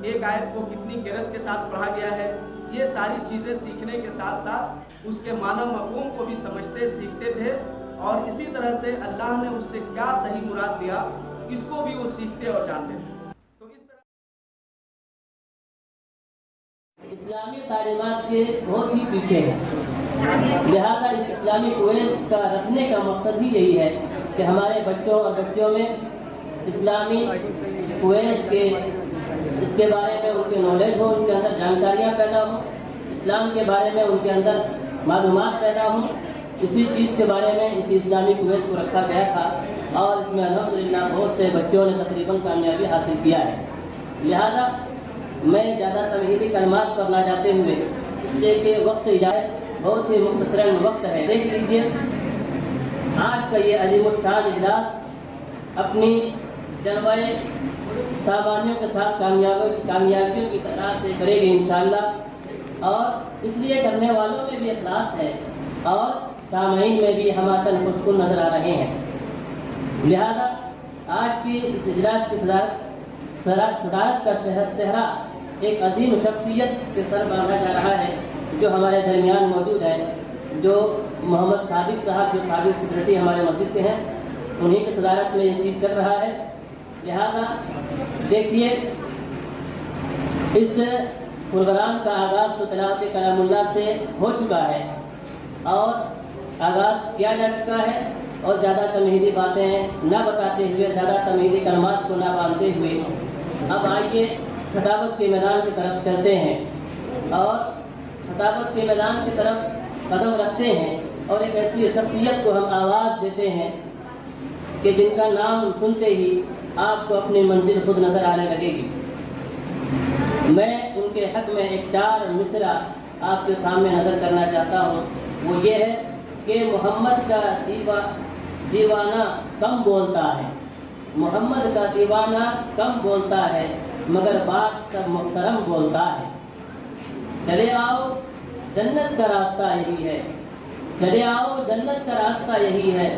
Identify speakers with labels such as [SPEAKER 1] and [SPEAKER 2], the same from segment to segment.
[SPEAKER 1] ایک آیت کو کتنی قرت کے ساتھ پڑھا گیا ہے، یہ ساری چیزیں سیکھنے کے ساتھ ساتھ اس کے معنی مفہوم کو بھی سمجھتے سیکھتے تھے، اور اسی طرح سے اللہ نے اس سے کیا صحیح مراد لیا اس کو بھی وہ سیکھتے اور جانتے تھے۔ تو اس طرح
[SPEAKER 2] اسلامی تعلیمات کے بہت ہی پیچھے ہے، لہذا اس اسلامی کویز کا رکھنے کا مقصد بھی یہی ہے کہ ہمارے بچوں اور بچیوں میں اسلامی کویز کے اس کے بارے میں ان کے نالج ہو، ان کے اندر جانکاریاں پیدا ہوں، اسلام کے بارے میں ان کے اندر معلومات پیدا ہوں۔ اسی چیز کے بارے میں اس اسلامی کویز کو رکھا گیا تھا، اور اس میں الحمدللہ بہت سے بچوں نے تقریباً کامیابی حاصل کیا ہے۔ لہذا میں زیادہ تمہیدی کلمات پر نہ جاتے ہوئے، اس لیے کہ وقت اجازت بہت ہی مختصراً وقت ہے، دیکھ لیجیے آج کا یہ عظیم الشان اجلاس اپنی جلوہ سامانیوں کے ساتھ کامیابیوں کی تلاش سے کرے گی انشاءاللہ، اور اس لیے کرنے والوں میں بھی اخلاص ہے اور سامعین میں بھی ہماتن خوشکن نظر آ رہے ہیں۔ لہذا آج کی اس اجلاس کی صدارت کا صحرا ایک عظیم شخصیت کے سر باندھا جا رہا ہے، جو ہمارے درمیان موجود ہے، جو محمد صادق صاحب، جو سابق سیکریٹری ہمارے مسجد کے ہیں، انہی کی صدارت میں یہ چیز چل رہا ہے۔ لہذا دیکھیے اس پروگرام کا آغاز تو تلاوت کلام اللہ سے ہو چکا ہے، اور آغاز کیا جا چکا ہے، اور زیادہ تمہیدی باتیں نہ بتاتے ہوئے، زیادہ تمہیدی کلمات کو نہ باندھتے ہوئے اب آئیے خطابت کے میدان کی طرف چلتے ہیں، اور خطابت کے میدان کی طرف قدم رکھتے ہیں، اور ایک ایسی شخصیت کو ہم آواز دیتے ہیں کہ جن کا نام سنتے ہی آپ کو اپنی منزل خود نظر آنے لگے گی۔ میں ان کے حق میں ایک 4 مصرع آپ کے سامنے نظر کرنا چاہتا ہوں، وہ یہ ہے کہ محمد کا دیوانہ کم بولتا ہے، محمد کا دیوانہ کم بولتا ہے، مگر بات سب محترم بولتا ہے۔ چلے آؤ جنت کا راستہ یہی ہے، چلے آؤ جنت کا راستہ یہی ہے،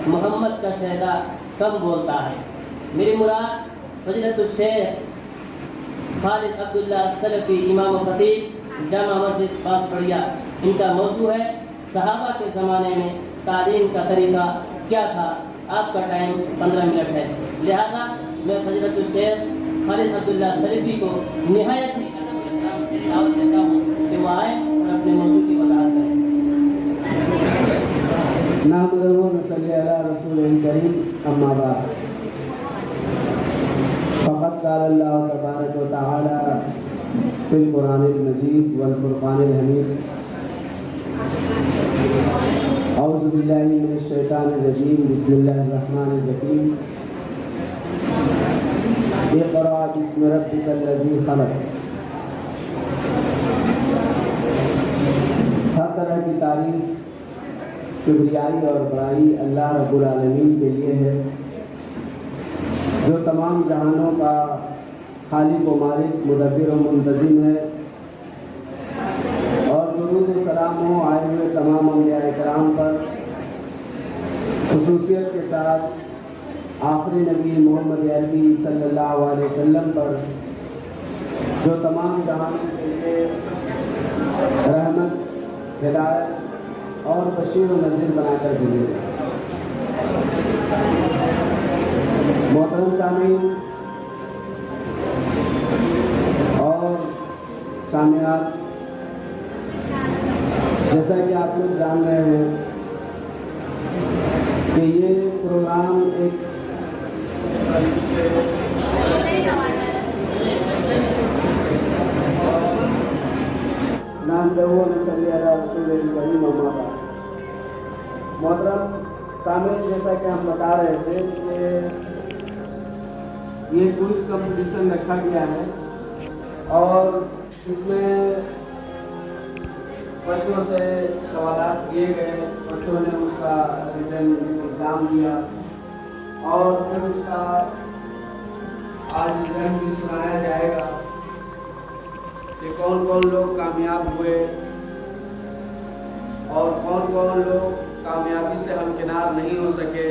[SPEAKER 2] محمد کا شہدا کم بولتا ہے۔ میری مراد فضیلت الشیخ خالد عبداللہ سلفی، امام و خطیب جامع مسجد پاس پڑیا، ان کا موضوع ہے صحابہ کے زمانے میں تعلیم کا طریقہ کیا تھا۔ آپ کا ٹائم 15 منٹ ہے، لہذا میں فضیلت الشیخ خالد عبداللہ سلفی کو نہایت ہی ادب و احترام سے دعوت دیتا ہوں کہ وہ آئیں اور اپنے موضوع کی وضاحت کریں۔
[SPEAKER 3] نحمدہ و نصلی علی رسول کریم، اما بعد، فقد قال اللہ تبارک و تعالی فی القرآن المجید والفرقان الحمید، اعوذ باللہ من الشیطان الرجیم، بسم اللہ الرحمن الرحیم، اقرأ بسم ربک الذی خلق۔ ہر طرح کی تعریف، کبریائی اور بڑائی اللہ رب العالمین کے لیے ہے، جو تمام جہانوں کا خالق و مالک، مدبر و منتظم ہے، اور درود و سلام ہو آئے ہوئے تمام انبیاء کرام پر، خصوصیت کے ساتھ آخری نبی محمد عربی صلی اللہ علیہ وسلم پر، جو تمام جہانوں کے لیے رحمت، ہدایت اور بشیر و نذیر بنا کر بھیجے۔ محترم سامعین اور سامعات، جیسا کہ آپ لوگ جان رہے ہیں کہ یہ پروگرام ایک نام دو صلی اللہ رسول کریم، اما بعد۔ محترم سامعین، جیسا کہ ہم بتا رہے تھے کہ یہ کوئز کمپٹیشن رکھا گیا ہے، اور اس میں بچوں سے سوالات کیے گئے، بچوں نے اس کا ریٹن ایگزام دیا، اور پھر اس کا آج رزلٹ بھی سنایا جائے گا کہ کون کون لوگ کامیاب ہوئے اور کون کون لوگ کامیابی سے ہمکنار نہیں ہو سکے،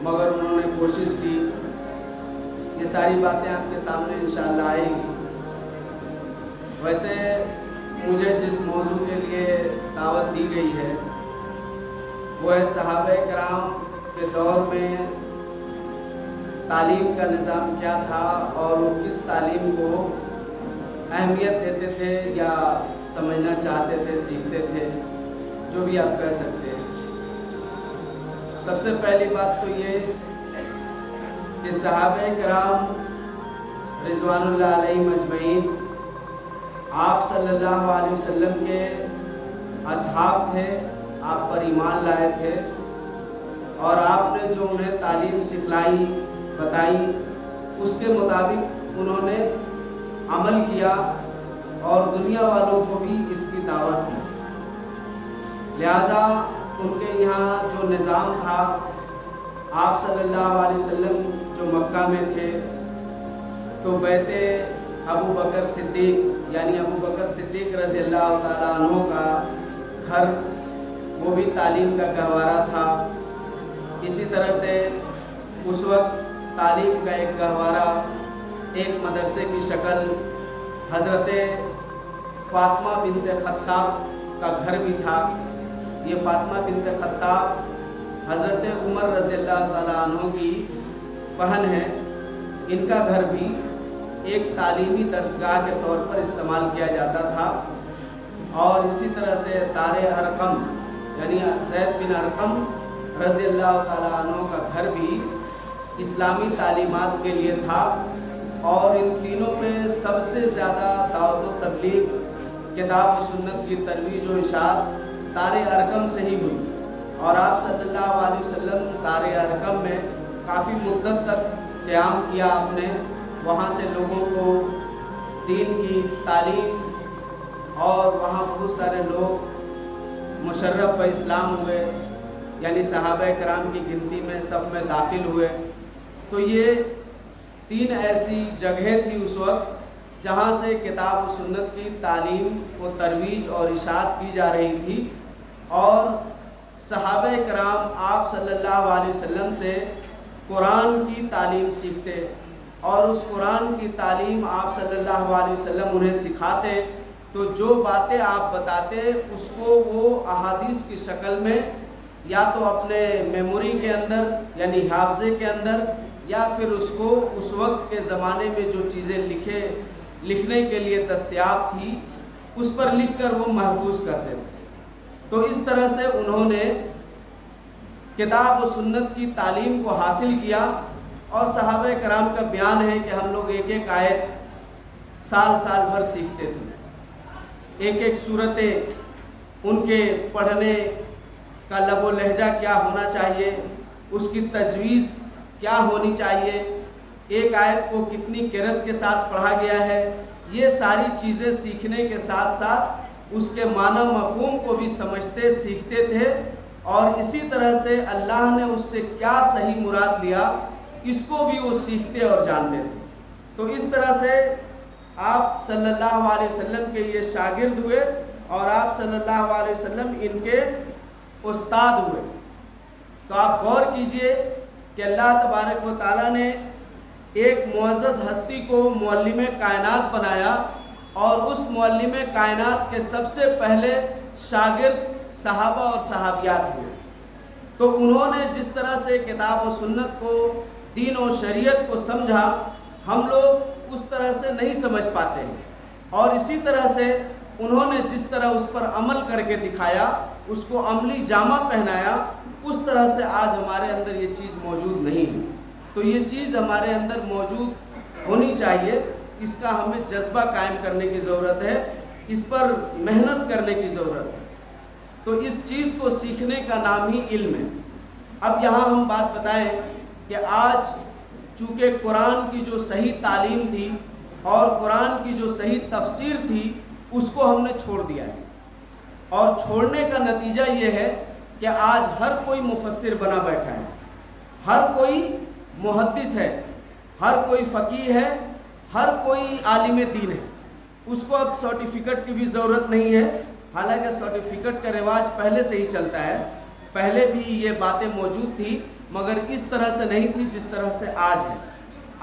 [SPEAKER 3] مگر انہوں نے کوشش کی۔
[SPEAKER 1] یہ ساری باتیں آپ کے سامنے انشاءاللہ آئیں گی۔ ویسے مجھے جس موضوع کے لیے دعوت دی گئی ہے وہ ہے صحابہ کرام کے دور میں تعلیم کا نظام کیا تھا اور وہ کس تعلیم کو اہمیت دیتے تھے یا سمجھنا چاہتے تھے، سیکھتے تھے، جو بھی آپ کہہ سکتے ہیں۔ سب سے پہلی بات تو یہ کہ صحابہ کرام رضوان اللہ علیہم اجمعین آپ صلی اللہ علیہ وسلم کے اصحاب تھے، آپ پر ایمان لائے تھے، اور آپ نے جو انہیں تعلیم سکھلائی، بتائی، اس کے مطابق انہوں نے عمل کیا اور دنیا والوں کو بھی اس کی دعوت دی۔ لہٰذا ان کے یہاں جو نظام تھا، آپ صلی اللہ علیہ وسلم جو مکہ میں تھے تو بیت ابو بکر صدیق یعنی ابو بکر صدیق رضی اللہ تعالیٰ عنہ کا گھر وہ بھی تعلیم کا گہوارہ تھا۔ اسی طرح سے اس وقت تعلیم کا ایک گہوارہ، ایک مدرسے کی شکل حضرت فاطمہ بنت خطاب کا گھر بھی تھا۔ یہ فاطمہ بنت خطاب حضرت عمر رضی اللہ تعالیٰ عنہ کی بہن ہے، ان کا گھر بھی ایک تعلیمی درسگاہ کے طور پر استعمال کیا جاتا تھا۔ اور اسی طرح سے دار ارقم یعنی زید بن ارقم رضی اللہ تعالیٰ عنہ کا گھر بھی اسلامی تعلیمات کے لیے تھا، اور ان تینوں میں سب سے زیادہ دعوت و تبلیغ، کتاب و سنت کی ترویج و اشاعت دار ارقم سے ہی ہوئی۔ اور آپ صلی اللہ علیہ وسلم دار ارقم میں کافی مدت تک قیام کیا آپ نے، وہاں سے لوگوں کو دین کی تعلیم، اور وہاں بہت سارے لوگ مشرف و اسلام ہوئے، یعنی صحابہ کرام کی گنتی میں سب میں داخل ہوئے۔ تو یہ 3 ایسی جگہیں تھی اس وقت جہاں سے کتاب و سنت کی تعلیم و ترویج اور اشاعت کی جا رہی تھی، اور صحابہ کرام آپ صلی اللہ علیہ وسلم سے قرآن کی تعلیم سیکھتے، اور اس قرآن کی تعلیم آپ صلی اللہ علیہ وسلم انہیں سکھاتے، تو جو باتیں آپ بتاتے اس کو وہ احادیث کی شکل میں یا تو اپنے میموری کے اندر یعنی حافظے کے اندر، یا پھر اس کو اس وقت کے زمانے میں جو چیزیں لکھنے کے لیے دستیاب تھی اس پر لکھ کر وہ محفوظ کرتے تھے۔ تو اس طرح سے انہوں نے کتاب و سنت کی تعلیم کو حاصل کیا، اور صحابہ کرام کا بیان ہے کہ ہم لوگ ایک ایک آیت سال بھر سیکھتے تھے، ایک ایک صورتیں ان کے پڑھنے کا لب و لہجہ کیا ہونا چاہیے، اس کی تجویز کیا ہونی چاہیے، ایک آیت کو کتنی قرأت کے ساتھ پڑھا گیا ہے، یہ ساری چیزیں سیکھنے کے ساتھ ساتھ اس کے معنی مفہوم کو بھی سمجھتے سیکھتے تھے، اور اسی طرح سے اللہ نے اس سے کیا صحیح مراد لیا اس کو بھی وہ سیکھتے اور جانتے تھے۔ تو اس طرح سے آپ صلی اللہ علیہ وسلم کے یہ شاگرد ہوئے، اور آپ صلی اللہ علیہ وسلم ان کے استاد ہوئے۔ تو آپ غور کیجئے کہ اللہ تبارک و تعالیٰ نے ایک معزز ہستی کو معلم کائنات بنایا، اور اس معلم کائنات کے سب سے پہلے شاگرد صحابہ اور صحابیات ہوئے۔ تو انہوں نے جس طرح سے کتاب و سنت کو، دین و شریعت کو سمجھا، ہم لوگ اس طرح سے نہیں سمجھ پاتے ہیں، اور اسی طرح سے انہوں نے جس طرح اس پر عمل کر کے دکھایا، اس کو عملی جامہ پہنایا، اس طرح سے آج ہمارے اندر یہ چیز موجود نہیں ہے۔ تو یہ چیز ہمارے اندر موجود ہونی چاہیے، اس کا ہمیں جذبہ قائم کرنے کی ضرورت ہے، اس پر محنت کرنے کی ضرورت ہے۔ تو اس چیز کو سیکھنے کا نام ہی علم ہے۔ اب یہاں ہم بات بتائیں کہ آج چونکہ قرآن کی جو صحیح تعلیم تھی اور قرآن کی جو صحیح تفسیر تھی اس کو ہم نے چھوڑ دیا ہے، اور چھوڑنے کا نتیجہ یہ ہے کہ آج ہر کوئی مفسر بنا بیٹھا ہے، ہر کوئی محدث ہے، ہر کوئی فقیہ ہے، ہر کوئی عالم دین ہے۔ اس کو اب سرٹیفکیٹ کی بھی ضرورت نہیں ہے، حالانکہ سرٹیفکیٹ کا رواج پہلے سے ہی چلتا ہے، پہلے بھی یہ باتیں موجود تھی، مگر اس طرح سے نہیں تھی جس طرح سے آج ہے۔